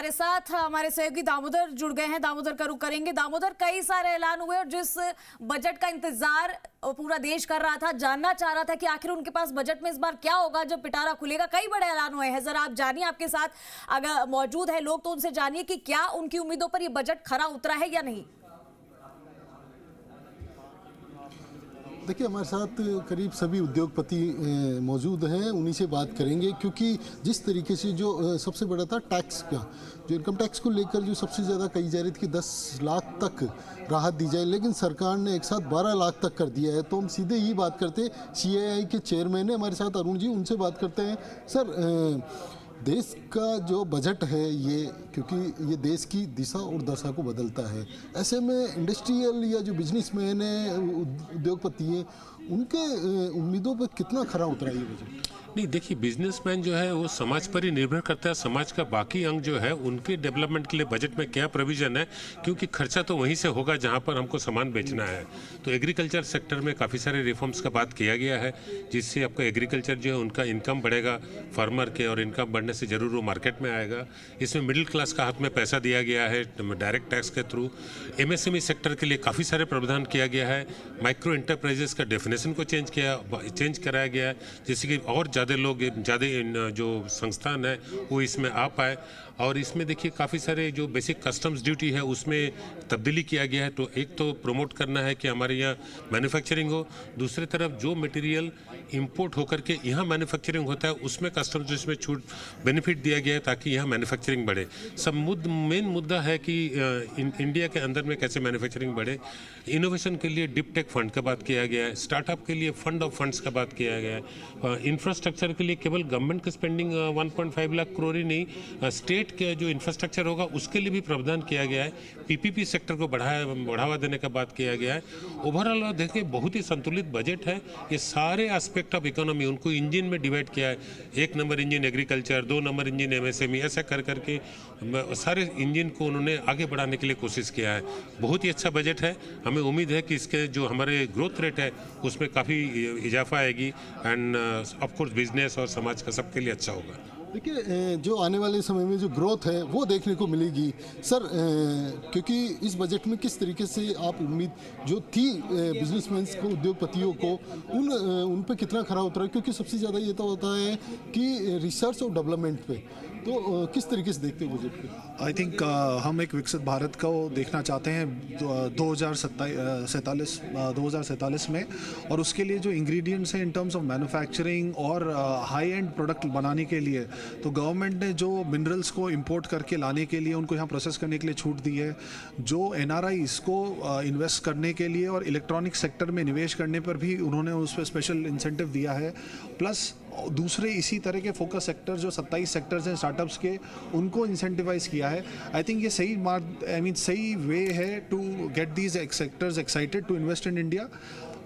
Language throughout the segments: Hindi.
हमारे साथ हमारे सहयोगी दामोदर जुड़ गए हैं। दामोदर का रुख करेंगे। दामोदर, कई सारे ऐलान हुए और जिस बजट का इंतजार पूरा देश कर रहा था, जानना चाह रहा था कि आखिर उनके पास बजट में इस बार क्या होगा जब पिटारा खुलेगा। कई बड़े ऐलान हुए हैं, जरा आप जानिए, आपके साथ अगर मौजूद है लोग तो उनसे जानिए कि क्या उनकी उम्मीदों पर यह बजट खरा उतरा है या नहीं। देखिए, हमारे साथ करीब सभी उद्योगपति मौजूद हैं, उन्हीं से बात करेंगे क्योंकि जिस तरीके से जो सबसे बड़ा था टैक्स का, जो इनकम टैक्स को लेकर जो सबसे ज़्यादा कही जा रही थी कि 10 लाख तक राहत दी जाए, लेकिन सरकार ने एक साथ 12 लाख तक कर दिया है। तो हम सीधे ही बात करते हैं, CII के चेयरमैन है हमारे साथ अरुण जी, उनसे बात करते हैं। सर, देश का जो बजट है ये, क्योंकि ये देश की दिशा और दशा को बदलता है, ऐसे में इंडस्ट्रियल या जो बिजनेसमैन है, उद्योगपति हैं, उनके उम्मीदों पर कितना खरा उतरा ये बजट? नहीं, देखिए, बिजनेसमैन जो है वो समाज पर ही निर्भर करता है। समाज का बाकी अंग जो है उनके डेवलपमेंट के लिए बजट में क्या प्रोविजन है, क्योंकि खर्चा तो वहीं से होगा जहां पर हमको सामान बेचना है। तो एग्रीकल्चर सेक्टर में काफ़ी सारे रिफॉर्म्स का बात किया गया है, जिससे आपका एग्रीकल्चर जो है उनका इनकम बढ़ेगा फार्मर के, और इनकम बढ़ने से ज़रूर वो मार्केट में आएगा। इसमें मिडिल क्लास का हाथ में पैसा दिया गया है डायरेक्ट टैक्स के थ्रू। MSME सेक्टर के लिए काफ़ी सारे प्रावधान किया गया है। माइक्रो इंटरप्राइजेस का डेफिनेशन को चेंज कराया गया है, जैसे कि और ज़्यादा लोग, ज़्यादा जो संस्थान है वो इसमें आ पाए। और इसमें देखिए काफ़ी सारे जो बेसिक कस्टम्स ड्यूटी है उसमें तब्दीली किया गया है। तो एक तो प्रमोट करना है कि हमारे यहाँ मैन्युफैक्चरिंग हो, दूसरी तरफ जो मटेरियल इंपोर्ट होकर के यहाँ मैन्युफैक्चरिंग होता है उसमें कस्टम्स इसमें छूट बेनिफिट दिया गया है ताकि यहाँ मैन्युफैक्चरिंग बढ़े। मेन मुद्दा है कि इंडिया के अंदर में कैसे मैन्युफैक्चरिंग बढ़े। इनोवेशन के लिए डीप टेक फंड का बात किया गया है, स्टार्टअप के लिए फंड ऑफ फंड्स का बात किया गया है, इंफ्रास्ट्रक्चर के लिए केवल गवर्नमेंट की स्पेंडिंग 1.5 लाख करोड़ ही नहीं, स्टेट के जो इंफ्रास्ट्रक्चर होगा उसके लिए भी प्रावधान किया गया है। PPP सेक्टर को बढ़ावा देने का बात किया गया है। ओवरऑल देखिए बहुत ही संतुलित बजट है। ये सारे एस्पेक्ट ऑफ इकोनॉमी उनको इंजन में डिवाइड किया है। 1 number engine agriculture, 2 number engine MSME, ऐसा कर करके सारे इंजन को उन्होंने आगे बढ़ाने के लिए कोशिश किया है। बहुत ही अच्छा बजट है। हमें उम्मीद है कि इसके जो हमारे ग्रोथ रेट है उसमें काफ़ी इजाफा आएगी, एंड ऑफकोर्स बिजनेस और समाज का सबके लिए अच्छा होगा। देखिए, जो आने वाले समय में जो ग्रोथ है वो देखने को मिलेगी। सर, क्योंकि इस बजट में किस तरीके से आप उम्मीद जो थी बिजनेसमैन को, उद्योगपतियों को, उन पे कितना खरा उतरा? क्योंकि सबसे ज़्यादा ये तो होता है कि रिसर्च और डेवलपमेंट पे, तो किस तरीके से देखते हो बजट पे? आई थिंक हम एक विकसित भारत को देखना चाहते हैं 2047 में, और उसके लिए जो इंग्रेडिएंट्स हैं इन टर्म्स ऑफ मैन्युफैक्चरिंग और हाई एंड प्रोडक्ट बनाने के लिए, तो गवर्नमेंट ने जो मिनरल्स को इंपोर्ट करके लाने के लिए उनको यहाँ प्रोसेस करने के लिए छूट दी है, जो NRIs को इन्वेस्ट करने के लिए और इलेक्ट्रॉनिक सेक्टर में निवेश करने पर भी उन्होंने उस पर स्पेशल इंसेंटिव दिया है, प्लस दूसरे इसी तरह के फोकस सेक्टर जो 27 सेक्टर्स हैं स्टार्टअप्स के, उनको इंसेंटिवाइज किया है। आई थिंक ये सही वे है to get these sectors excited to invest in India.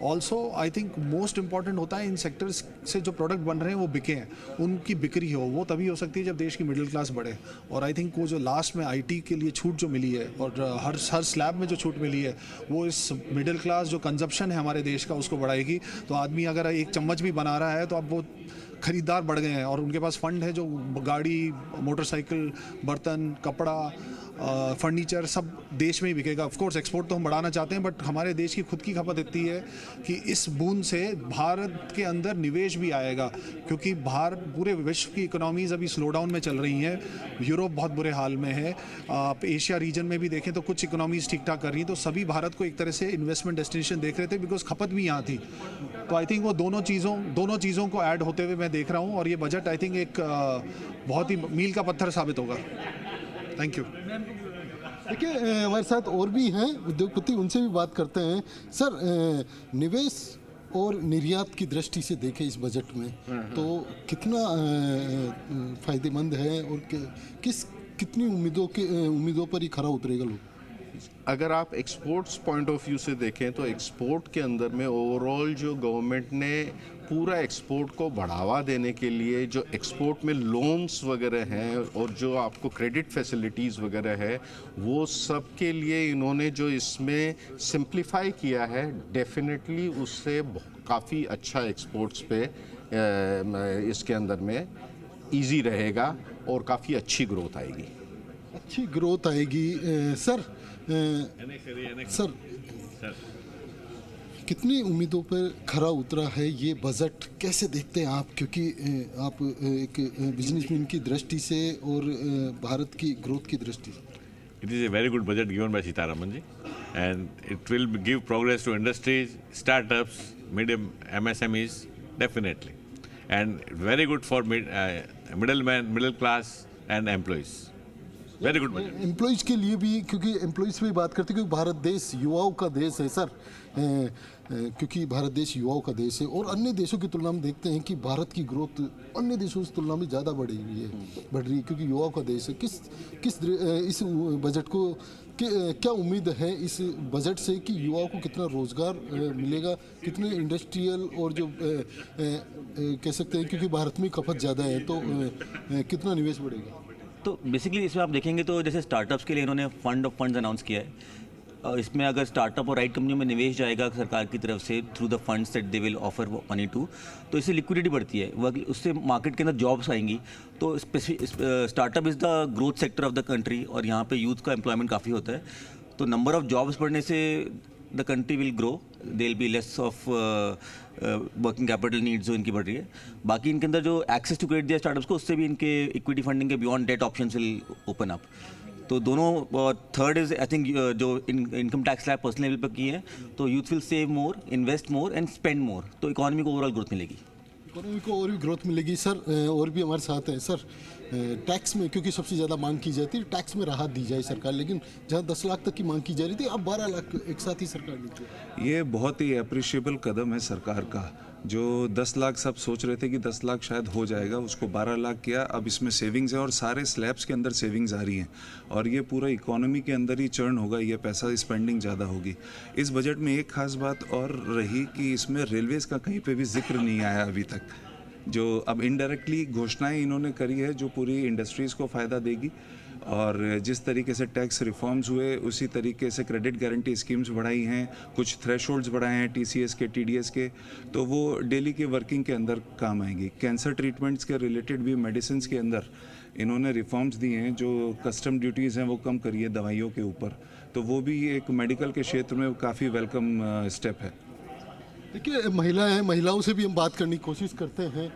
Also I think most important होता है इन सेक्टर्स से जो प्रोडक्ट बन रहे हैं वो बिकें, उनकी बिक्री हो, वो तभी हो सकती है जब देश की मिडिल क्लास बढ़े। और आई थिंक वो जो लास्ट में IT के लिए छूट जो मिली है और हर स्लैब में जो छूट मिली है, वो इस मिडिल क्लास जो कंजप्शन है हमारे देश का उसको बढ़ाएगी। तो आदमी अगर एक चम्मच भी बना रहा है तो अब वो खरीदार बढ़ गए हैं और उनके पास फंड है जो गाड़ी, मोटरसाइकिल, बर्तन, कपड़ा, फर्नीचर सब देश में ही बिकेगा। ऑफ कोर्स एक्सपोर्ट तो हम बढ़ाना चाहते हैं, बट हमारे देश की खुद की खपत इतनी है कि इस बूंद से भारत के अंदर निवेश भी आएगा, क्योंकि पूरे विश्व की इकोनॉमीज अभी स्लो डाउन में चल रही हैं। यूरोप बहुत बुरे हाल में है, आप एशिया रीजन में भी देखें तो कुछ इकोनॉमीज ठीक ठाक कर रही हैं, तो सभी भारत को एक तरह से इन्वेस्टमेंट डेस्टिनेशन देख रहे थे, बिकॉज खपत भी यहाँ थी। तो आई थिंक वो दोनों चीज़ों को ऐड होते हुए मैं देख रहा हूँ, और ये बजट आई थिंक एक बहुत ही मील का पत्थर साबित होगा। Thank you. देखिए, हमारे साथ और भी हैं उद्योगपति, उनसे भी बात करते हैं। सर, निवेश और निर्यात की दृष्टि से देखें इस बजट में तो कितना फायदेमंद है और कितनी उम्मीदों पर ही खरा उतरेगा लोग? अगर आप एक्सपोर्ट्स पॉइंट ऑफ व्यू से देखें तो एक्सपोर्ट के अंदर में ओवरऑल जो गवर्नमेंट ने पूरा एक्सपोर्ट को बढ़ावा देने के लिए जो एक्सपोर्ट में लोन्स वगैरह हैं और जो आपको क्रेडिट फैसिलिटीज़ वगैरह है, वो सब के लिए इन्होंने जो इसमें सिंप्लीफाई किया है, डेफिनेटली उससे काफ़ी अच्छा एक्सपोर्ट्स पे इसके अंदर में इजी रहेगा और काफ़ी अच्छी ग्रोथ आएगी। अच्छी ग्रोथ आएगी। सर सर कितनी उम्मीदों पर खरा उतरा है ये बजट, कैसे देखते हैं आप? क्योंकि आप एक बिजनेसमैन की दृष्टि से और भारत की ग्रोथ की दृष्टि से। It is a very good budget given by Sitaraman ji, and it will give progress to industries, startups, medium MSMEs, definitely, and very good for middleman, middle class and employees. Very good budget. Employees के लिए भी, क्योंकि एम्प्लॉयज पे बात करते हैं, क्योंकि भारत देश युवाओं का देश है सर। क्योंकि भारत देश युवाओं का देश है और अन्य देशों की तुलना में देखते हैं कि भारत की ग्रोथ अन्य देशों की तुलना में ज़्यादा बढ़ रही है क्योंकि युवाओं का देश है। इस बजट को क्या उम्मीद है इस बजट से कि युवाओं को कितना रोजगार मिलेगा, कितने इंडस्ट्रियल और जो कह सकते हैं, क्योंकि भारत में खपत ज़्यादा है तो कितना निवेश बढ़ेगा? तो बेसिकली इसमें आप देखेंगे तो जैसे स्टार्टअप्स के लिए इन्होंने फंड्स अनाउंस किया है। इसमें अगर स्टार्टअप और राइट कंपनियों में निवेश जाएगा सरकार की तरफ से through the funds that they will offer money to, तो इससे लिक्विडिटी बढ़ती है, उससे मार्केट के अंदर जॉब्स आएंगी। तो startup is the growth sector of the country और यहाँ पे यूथ का एम्प्लॉयमेंट काफ़ी होता है। तो नंबर ऑफ जॉब्स बढ़ने से the country will grow, they will be less of working capital needs जो इनकी बढ़ रही है। बाकी इनके अंदर जो एक्सेस टू क्रेडिट दिया स्टार्टअप्स को, उससे भी इनके इक्विटी फंडिंग के beyond debt options will open up. तो दोनों थर्ड इज आई थिंक जो income tax slab personal level पर की है, तो youth will save more, invest more and spend more, तो इकोनॉमी को ओवरऑल ग्रोथ मिलेगी। इकोनॉमी को और भी ग्रोथ मिलेगी। सर और भी हमारे साथ हैं सर, टैक्स में क्योंकि सबसे ज़्यादा मांग की जाती है, टैक्स में राहत दी जाए सरकार, लेकिन जहाँ 10 लाख तक की मांग की जा रही थी अब 12 लाख एक साथ ही सरकार दी है। ये बहुत ही अप्रिशिएबल कदम है सरकार का। जो 10 लाख सब सोच रहे थे कि 10 लाख शायद हो जाएगा, उसको 12 लाख किया। अब इसमें सेविंग्स है और सारे स्लैब्स के अंदर सेविंग्स आ रही हैं और ये पूरा इकोनॉमी के अंदर ही चर्न होगा, ये पैसा स्पेंडिंग ज़्यादा होगी। इस बजट में एक खास बात और रही कि इसमें रेलवेज़ का कहीं पे भी जिक्र नहीं आया अभी तक, जो अब इनडायरेक्टली घोषणाएं इन्होंने करी है जो पूरी इंडस्ट्रीज़ को फ़ायदा देगी। और जिस तरीके से टैक्स रिफॉर्म्स हुए उसी तरीके से क्रेडिट गारंटी स्कीम्स बढ़ाई हैं, कुछ थ्रेशोल्ड्स बढ़ाए हैं टीसीएस के, टीडीएस के, तो वो डेली के वर्किंग के अंदर काम आएंगी। कैंसर ट्रीटमेंट्स के रिलेटेड भी मेडिसिन के अंदर इन्होंने रिफॉर्म्स दिए हैं, जो कस्टम ड्यूटीज़ हैं वो कम करी है दवाइयों के ऊपर, तो वो भी एक मेडिकल के क्षेत्र में काफ़ी वेलकम स्टेप है। देखिए महिलाओं से भी हम बात करने की कोशिश करते हैं।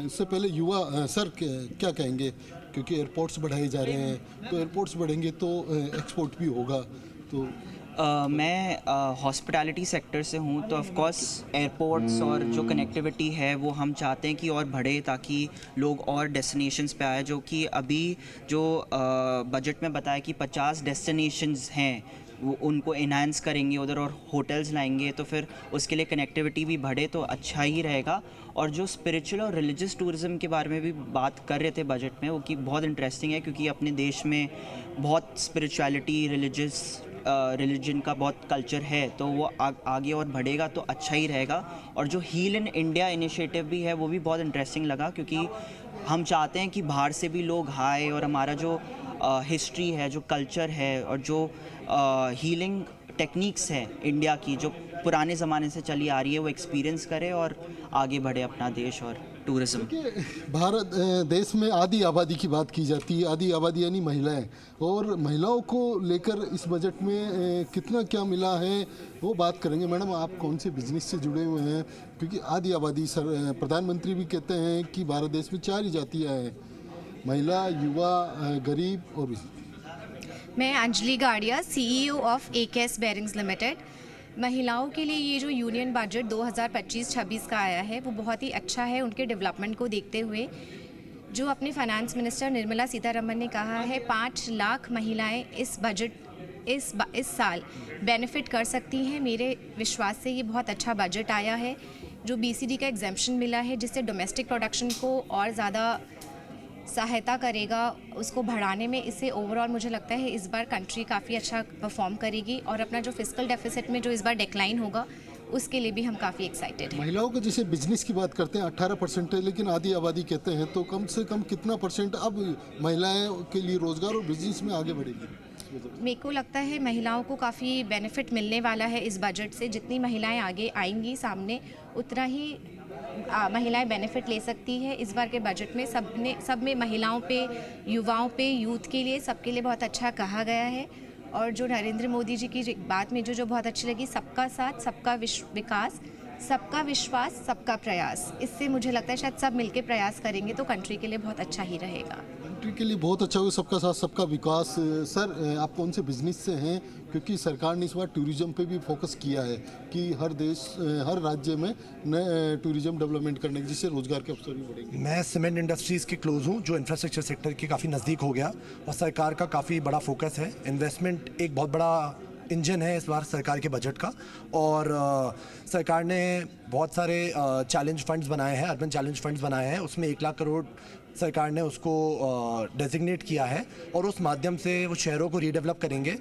इससे पहले युवा सर क्या कहेंगे, क्योंकि एयरपोर्ट्स बढ़ाए जा रहे हैं, तो एयरपोर्ट्स बढ़ेंगे तो एक्सपोर्ट भी होगा। तो मैं हॉस्पिटैलिटी सेक्टर से हूँ, तो ऑफ कोर्स एयरपोर्ट्स और जो कनेक्टिविटी है वो हम चाहते हैं कि और बढ़े, ताकि लोग और डेस्टिनेशंस पे आए। जो कि अभी जो बजट में बताया कि 50 डेस्टिनेशंस हैं, वो उनको इन्हांस करेंगे उधर और होटल्स लाएंगे, तो फिर उसके लिए कनेक्टिविटी भी बढ़े तो अच्छा ही रहेगा। और जो स्पिरिचुअल और रिलीजियस टूरिज़्म के बारे में भी बात कर रहे थे बजट में, वो कि बहुत इंटरेस्टिंग है, क्योंकि अपने देश में बहुत स्पिरिचुअलिटी, रिलीजन का बहुत कल्चर है, तो वो आगे और बढ़ेगा तो अच्छा ही रहेगा। और जो हील इन इंडिया इनिशिएटिव भी है वो भी बहुत इंटरेस्टिंग लगा, क्योंकि हम चाहते हैं कि बाहर से भी लोग आए और हमारा जो हिस्ट्री है, जो कल्चर है और जो हीलिंग टेक्निक्स है इंडिया की, जो पुराने ज़माने से चली आ रही है, वो एक्सपीरियंस करे और आगे बढ़े अपना देश और टूरिज्म। भारत देश में आधी आबादी की बात की जाती है, आधी आबादी यानी महिलाएं, और महिलाओं को लेकर इस बजट में कितना क्या मिला है वो बात करेंगे। मैडम आप कौन से बिजनेस से जुड़े हुए हैं, क्योंकि आधी आबादी सर प्रधानमंत्री भी कहते हैं कि भारत देश में 4 ही जातियाँ हैं, महिला, युवा, गरीब और मैं अंजलि गाड़िया, CEO of AKS bearings limited. महिलाओं के लिए ये जो यूनियन बजट 2025-26 का आया है वो बहुत ही अच्छा है, उनके डेवलपमेंट को देखते हुए। जो अपने फाइनेंस मिनिस्टर निर्मला सीतारमण ने कहा है 5 लाख महिलाएं इस साल बेनिफिट कर सकती हैं, मेरे विश्वास से ये बहुत अच्छा बजट आया है। जो BCD का एग्जेम्पशन मिला है, जिससे डोमेस्टिक प्रोडक्शन को और ज़्यादा सहायता करेगा उसको बढ़ाने में, इससे ओवरऑल मुझे लगता है इस बार कंट्री काफ़ी अच्छा परफॉर्म करेगी और अपना जो फिस्कल डेफिसिट में जो इस बार डिक्लाइन होगा उसके लिए भी हम काफ़ी एक्साइटेड हैं। महिलाओं के जैसे बिजनेस की बात करते हैं 18% है, लेकिन आधी आबादी कहते हैं, तो कम से कम कितना % अब महिलाओं के लिए रोजगार और बिजनेस में आगे बढ़ेगी? मेरे को लगता है महिलाओं को काफ़ी बेनिफिट मिलने वाला है इस बजट से। जितनी महिलाएं आगे आएंगी सामने, उतना ही महिलाएं बेनिफिट ले सकती है। इस बार के बजट में सब में महिलाओं पे, युवाओं पे, यूथ के लिए, सबके लिए बहुत अच्छा कहा गया है। और जो नरेंद्र मोदी जी की बात में जो बहुत अच्छी लगी, सबका साथ, सबका विकास, सबका विश्वास, सबका प्रयास, इससे मुझे लगता है शायद सब मिलके प्रयास करेंगे तो कंट्री के लिए बहुत अच्छा ही रहेगा। कंट्री के लिए बहुत अच्छा होगा, सबका साथ सबका विकास। सर, आप कौन से बिजनेस से हैं? क्योंकि सरकार ने इस बार टूरिज्म पे भी फोकस किया है कि हर राज्य में नए टूरिज्म डेवलपमेंट करने की, जिससे रोजगार के अवसर भी बढ़ेंगे। मैं सीमेंट इंडस्ट्रीज़ के क्लोज हूँ, जो इंफ्रास्ट्रक्चर सेक्टर के काफ़ी नज़दीक हो गया, और सरकार का काफ़ी बड़ा फोकस है। इन्वेस्टमेंट एक बहुत बड़ा इंजन है इस बार सरकार के बजट का। और सरकार ने बहुत सारे चैलेंज फंड्स बनाए हैं, अर्बन चैलेंज फंड्स बनाए हैं। उसमें 1 लाख करोड़ सरकार ने उसको डेजिग्नेट किया है, और उस माध्यम से वो शहरों को रीडेवलप करेंगे।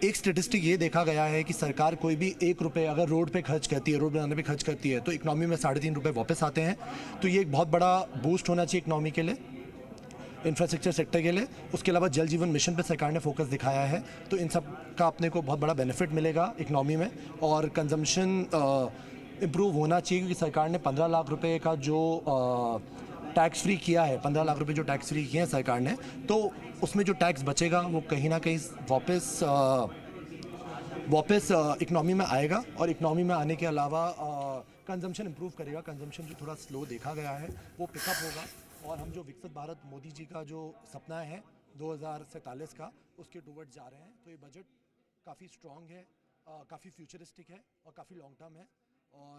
एक स्टेटिस्टिक ये देखा गया है कि सरकार कोई भी 1 रुपये अगर रोड पे खर्च करती है, रोड बनाने पे खर्च करती है, तो इकनॉमी में 3.5 रुपये वापस आते हैं। तो ये एक बहुत बड़ा बूस्ट होना चाहिए इकनॉमी के लिए, इंफ्रास्ट्रक्चर सेक्टर के लिए। उसके अलावा जल जीवन मिशन पे सरकार ने फोकस दिखाया है, तो इन सब का अपने को बहुत बड़ा बेनिफिट मिलेगा इकनॉमी में। और कंजम्पशन इम्प्रूव होना चाहिए, क्योंकि सरकार ने 15 लाख रुपए का जो टैक्स फ्री किया है, 15 लाख रुपए जो टैक्स फ्री किए हैं सरकार ने, तो उसमें जो टैक्स बचेगा वो कहीं ना कहीं वापस इकनॉमी में आएगा। और इकनॉमी में आने के अलावा कंजम्पशन इम्प्रूव करेगा। कंजम्पशन जो थोड़ा स्लो देखा गया है वो पिकअप होगा, और हम जो विकसित भारत मोदी जी का जो सपना है 2047 का, उसके टूवर्ड्स जा रहे हैं। तो ये बजट काफ़ी स्ट्रॉन्ग है, काफ़ी फ्यूचरिस्टिक है और काफ़ी लॉन्ग टर्म है। और